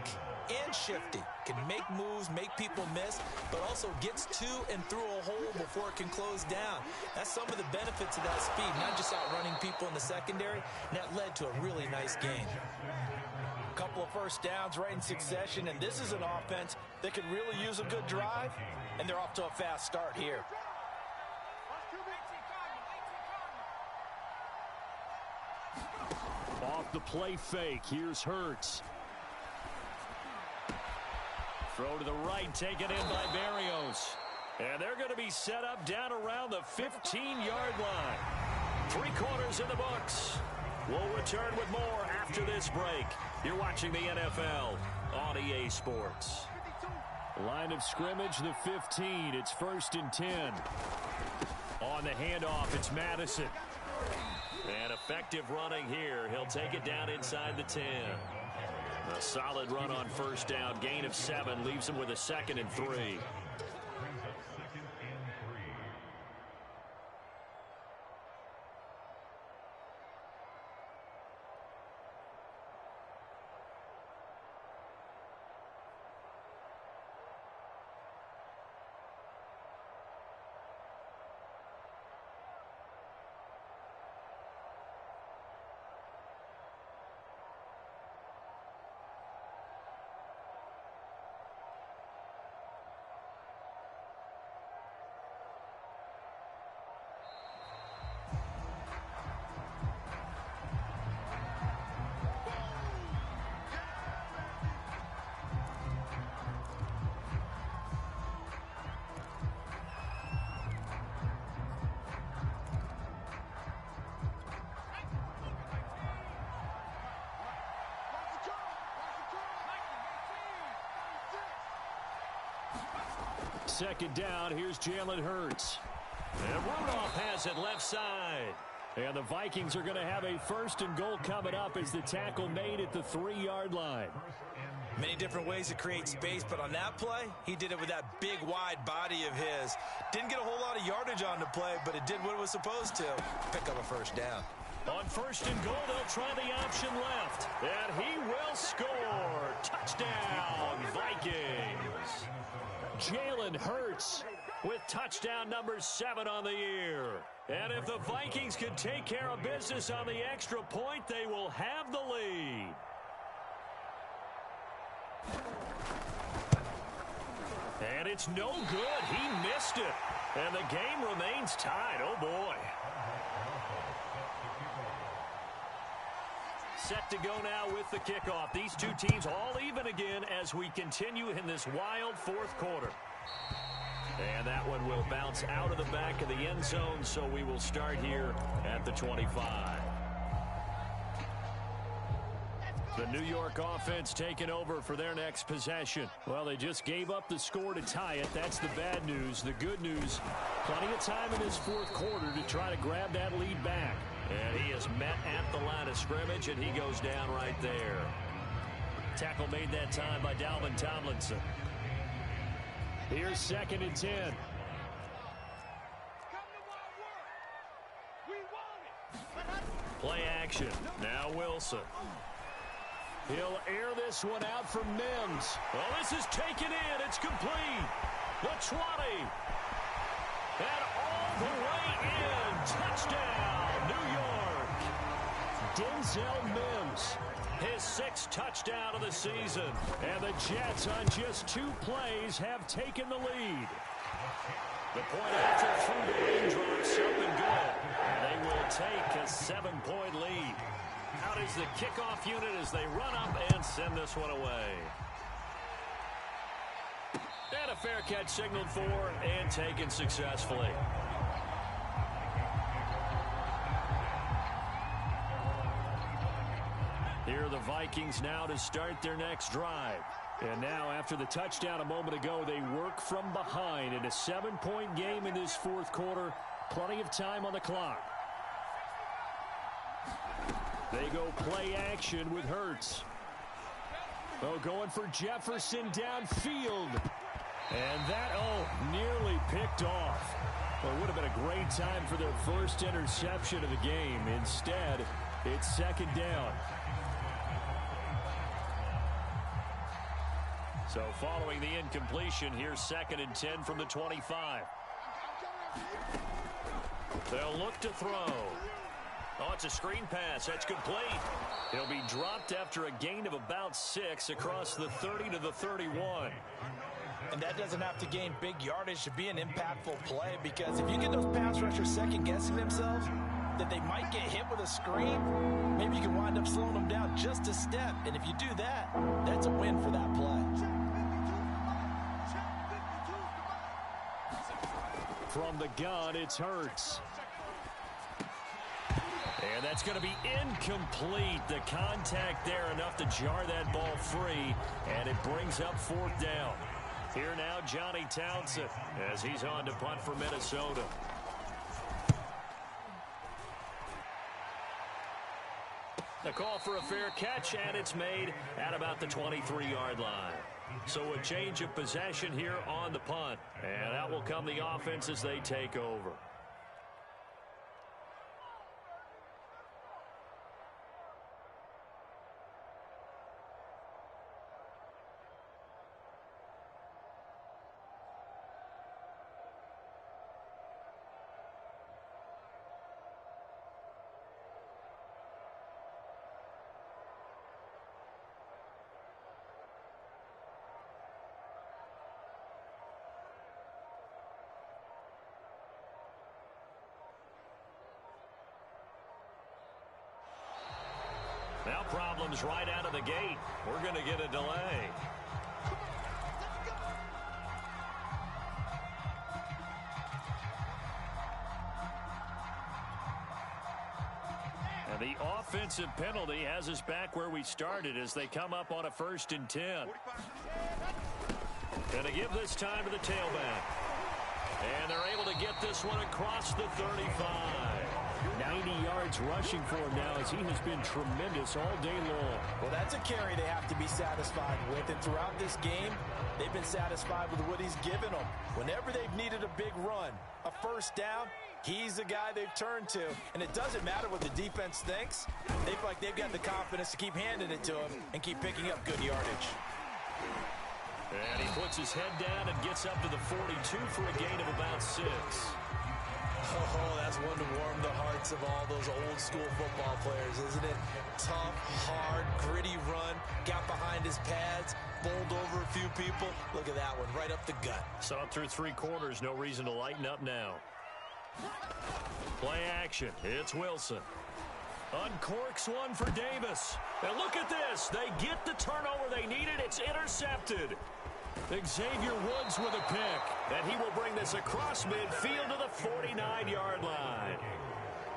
and shifty, can make moves, make people miss, but also gets to and through a hole before it can close down. That's some of the benefits of that speed, not just outrunning people in the secondary, and that led to a really nice game. A couple of first downs right in succession, and this is an offense that could really use a good drive, and they're off to a fast start here. Off the play fake, here's Hurts. Throw to the right, taken in by Berrios. And they're going to be set up down around the 15-yard line. 3 quarters in the books. We'll return with more after this break. You're watching the NFL on EA Sports. Line of scrimmage, the 15. It's 1st and 10. On the handoff, it's Madison. And effective running here. He'll take it down inside the 10. A solid run on first down. Gain of 7 leaves him with a 2nd and 3. Second down, here's Jalen Hurts. And Rudolph has it left side. And the Vikings are going to have a 1st and goal coming up as the tackle made at the 3-yard line. Many different ways to create space, but on that play, he did it with that big, wide body of his. Didn't get a whole lot of yardage on the play, but it did what it was supposed to. Pick up a 1st down. On 1st and goal, they'll try the option left. And he will score. Touchdown, Vikings. Jalen Hurts with touchdown number 7 on the year. And if the Vikings can take care of business on the extra point, they will have the lead. And it's no good. He missed it. And the game remains tied. Oh, boy. Set to go now with the kickoff. These two teams all even again as we continue in this wild 4th quarter. And that one will bounce out of the back of the end zone, so we will start here at the 25. The New York offense taking over for their next possession. Well, they just gave up the score to tie it. That's the bad news. The good news, plenty of time in this 4th quarter to try to grab that lead back. And he is met at the line of scrimmage, and he goes down right there. Tackle made that time by Dalvin Tomlinson. Here's 2nd and 10. Play action. Now Wilson. He'll air this one out for Mims. Well, this is taken in. It's complete. The 20. And all the way in. Touchdown, New York. Denzel Mims. His 6th touchdown of the season. And the Jets on just 2 plays have taken the lead. The point after through the raindrops up and good. They will take a 7-point lead. Out is the kickoff unit as they run up and send this one away. And a fair catch signaled for and taken successfully. Here are the Vikings now to start their next drive. And now after the touchdown a moment ago, they work from behind in a 7-point game in this 4th quarter. Plenty of time on the clock. They go play action with Hurts. Oh, going for Jefferson downfield. And that, nearly picked off. Well, it would have been a great time for their first interception of the game. Instead, it's 2nd down. So following the incompletion, here's 2nd and 10 from the 25. They'll look to throw. Oh, it's a screen pass. That's complete. He'll be dropped after a gain of about 6 across the 30 to the 31. And that doesn't have to gain big yardage to be an impactful play, because if you get those pass rushers second-guessing themselves that they might get hit with a screen, maybe you can wind up slowing them down just a step. And if you do that, that's a win for that play. From the gun, it's Hurts. And that's going to be incomplete. The contact there enough to jar that ball free, and it brings up 4th down. Here now, Johnny Townsend, as he's on to punt for Minnesota. The call for a fair catch, and it's made at about the 23-yard line. So a change of possession here on the punt. And out will come the offense as they take over. Now problems right out of the gate. We're going to get a delay. And the offensive penalty has us back where we started as they come up on a 1st and 10. Going to give this time to the tailback. And they're able to get this one across the 35. 90 yards rushing for him now as he has been tremendous all day long. Well, that's a carry they have to be satisfied with. And throughout this game, they've been satisfied with what he's given them. Whenever they've needed a big run, a 1st down, he's the guy they've turned to. And it doesn't matter what the defense thinks. They feel like they've got the confidence to keep handing it to him and keep picking up good yardage. And he puts his head down and gets up to the 42 for a gain of about 6. Oh, that's one to warm the hearts of all those old school football players, isn't it? Tough, hard, gritty run, got behind his pads, bowled over a few people. Look at that one, right up the gut. So through 3 quarters, no reason to lighten up now. Play action, it's Wilson. Uncorks one for Davis. And look at this, they get the turnover they needed, it's intercepted. Xavier Woods with a pick, and he will bring this across midfield to the 49-yard line.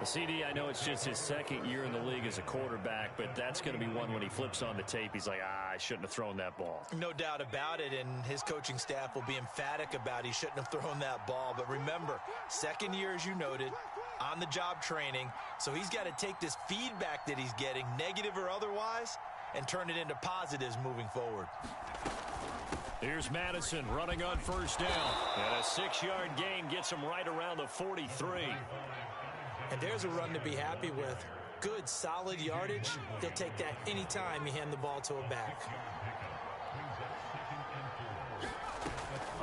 The CD, I know it's just his 2nd year in the league as a quarterback, but that's going to be one when he flips on the tape, he's like, I shouldn't have thrown that ball. No doubt about it, and his coaching staff will be emphatic about he shouldn't have thrown that ball. But remember, 2nd year, as you noted, on-the-job training, so he's got to take this feedback that he's getting, negative or otherwise, and turn it into positives moving forward. Here's Madison running on 1st down. And a 6-yard gain gets him right around the 43. And there's a run to be happy with. Good, solid yardage. They'll take that anytime you hand the ball to a back.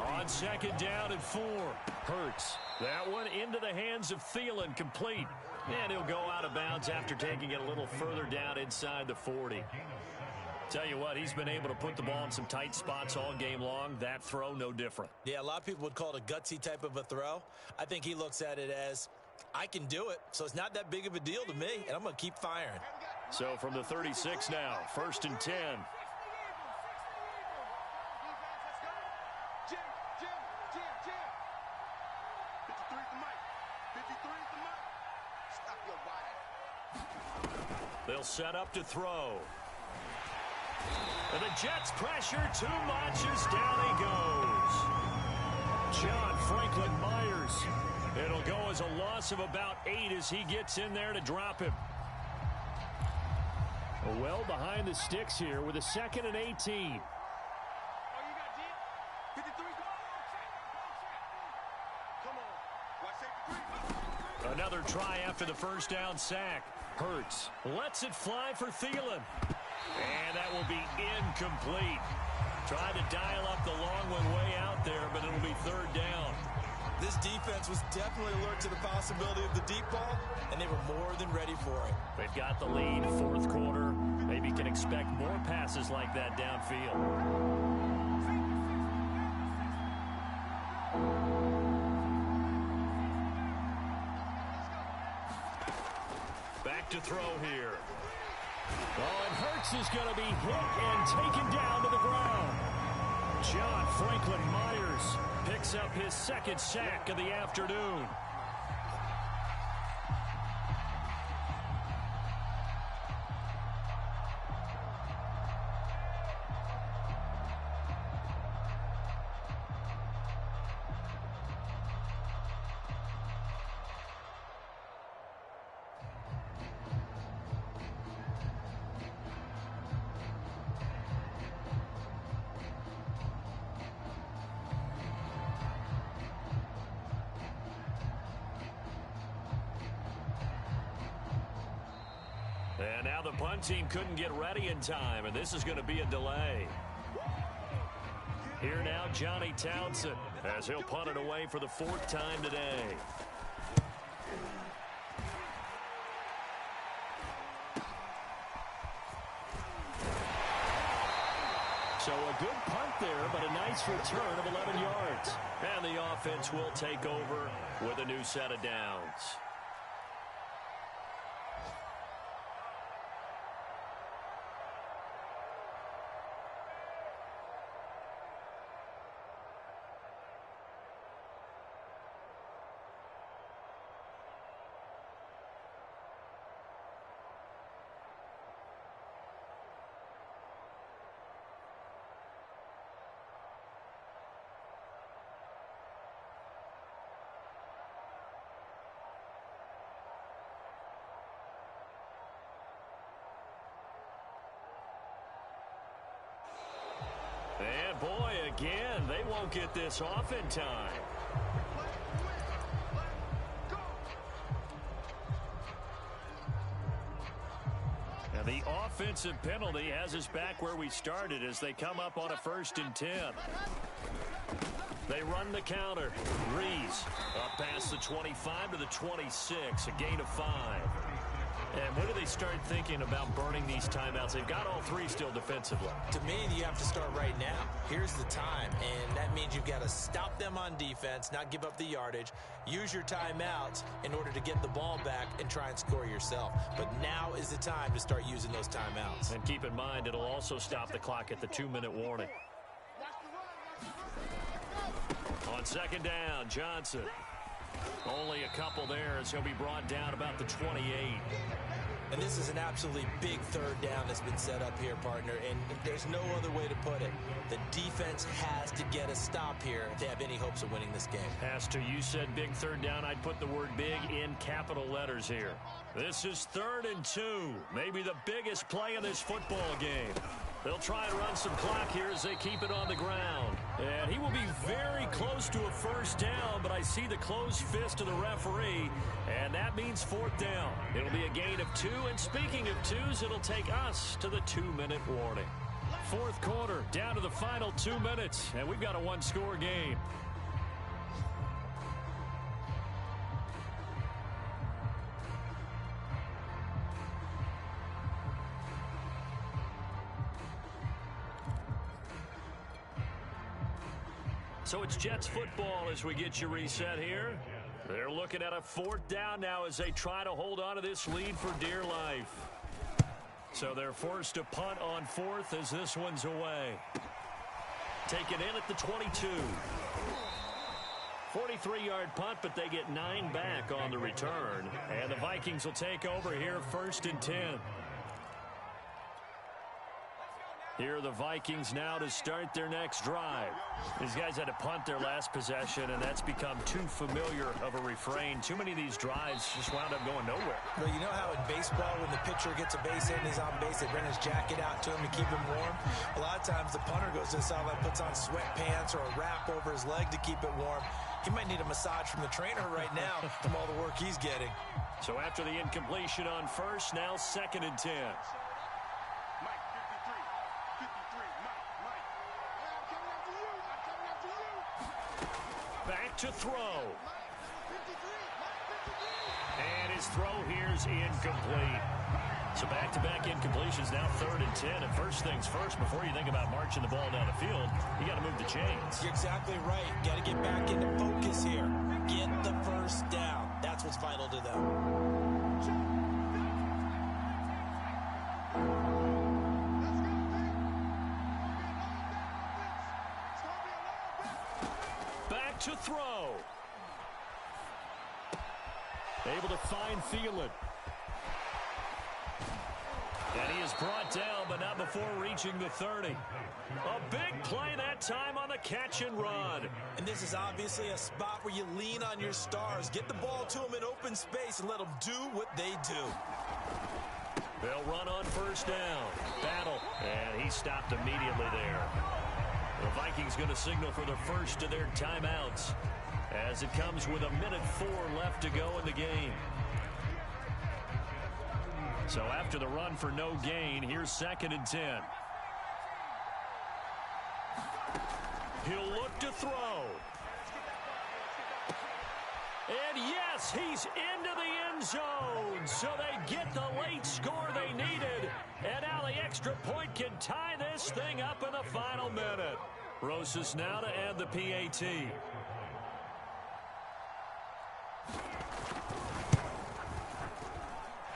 On 2nd down and 4. Hurts. That one into the hands of Thielen, complete. And he'll go out of bounds after taking it a little further down inside the 40. Tell you what, he's been able to put the ball in some tight spots all game long. That throw, no different. Yeah, a lot of people would call it a gutsy type of a throw. I think he looks at it as, I can do it, so it's not that big of a deal to me, and I'm going to keep firing. So from the 36 now, 1st and 10. Jim. 53 is the mic. 53 is the mic. Stop your body. They'll set up to throw. And the Jets pressure too much as down he goes. John Franklin Myers. It'll go as a loss of about 8 as he gets in there to drop him. Well behind the sticks here with a 2nd and 18. Oh, you got deep? 53 is the mic. Come on. Watch safety 3. Another try after the 1st down sack. Hurts lets it fly for Thielen. And that will be incomplete. Tried to dial up the long one way out there, but it'll be 3rd down. This defense was definitely alert to the possibility of the deep ball, and they were more than ready for it. They've got the lead, 4th quarter. Maybe can expect more passes like that downfield. Back to throw here. Oh, and Hurts is going to be hit and taken down to the ground. John Franklin Myers picks up his 2nd sack of the afternoon. And now the punt team couldn't get ready in time, and this is going to be a delay. Here now, Johnny Townsend, as he'll punt it away for the 4th time today. So a good punt there, but a nice return of 11 yards. And the offense will take over with a new set of downs. And boy, again, they won't get this off in time. And the offensive penalty has us back where we started as they come up on a 1st and 10. They run the counter. Rees up past the 25 to the 26, a gain of 5. And when do they start thinking about burning these timeouts? They've got all 3 still defensively. To me, you have to start right now. Here's the time, and that means you've got to stop them on defense, not give up the yardage, use your timeouts in order to get the ball back and try and score yourself. But now is the time to start using those timeouts. And keep in mind, it'll also stop the clock at the 2-minute warning. On 2nd down, Johnson. Only a couple there as he'll be brought down about the 28. And this is an absolutely big 3rd down that's been set up here, partner, and there's no other way to put it. The defense has to get a stop here to have any hopes of winning this game. Has to. You said big 3rd down. I'd put the word big in capital letters here. This is 3rd and 2. Maybe the biggest play in this football game. They'll try and run some clock here as they keep it on the ground. And he will be very close to a 1st down, but I see the closed fist of the referee, and that means 4th down. It'll be a gain of 2, and speaking of 2s, it'll take us to the 2-minute warning. 4th quarter, down to the final 2 minutes, and we've got a 1-score game. So it's Jets football as we get you reset here. They're looking at a 4th down now as they try to hold on to this lead for dear life. So they're forced to punt on 4th as this one's away. Taken in at the 22. 43-yard punt, but they get 9 back on the return. And the Vikings will take over here 1st and 10. Here are the Vikings now to start their next drive. These guys had to punt their last possession, and that's become too familiar of a refrain. Too many of these drives just wound up going nowhere. Well, you know how in baseball, when the pitcher gets a base hit and he's on base, they bring his jacket out to him to keep him warm? A lot of times the punter goes to the sideline, puts on sweatpants or a wrap over his leg to keep it warm. He might need a massage from the trainer right now from all the work he's getting. So after the incompletion on 1st, now 2nd and 10. Back to throw. And his throw here's incomplete. So back-to-back incompletions, now 3rd and 10. And first things first, before you think about marching the ball down the field, you got to move the chains. You're exactly right. Got to get back into focus here. Get the 1st down. That's what's vital to them. To throw. Able to find Thielen. And he is brought down, but not before reaching the 30. A big play that time on the catch and run. And this is obviously a spot where you lean on your stars. Get the ball to them in open space and let them do what they do. They'll run on 1st down. Battle. And he stopped immediately there. The Vikings going to signal for the first of their timeouts as it comes with 1:04 left to go in the game. So after the run for no gain, here's 2nd and 10. He'll look to throw. And yes, he's into the end zone. So they get the late score they needed. And now the extra point can tie this thing up in the final minute. Rosas now to add the PAT.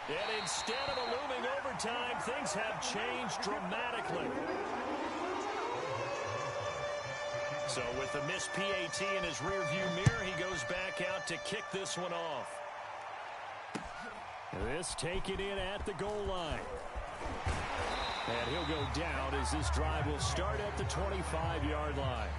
And instead of a looming overtime, things have changed dramatically. So with the missed PAT in his rearview mirror, he goes back out to kick this one off. This taken in at the goal line. And he'll go down as this drive will start at the 25-yard line.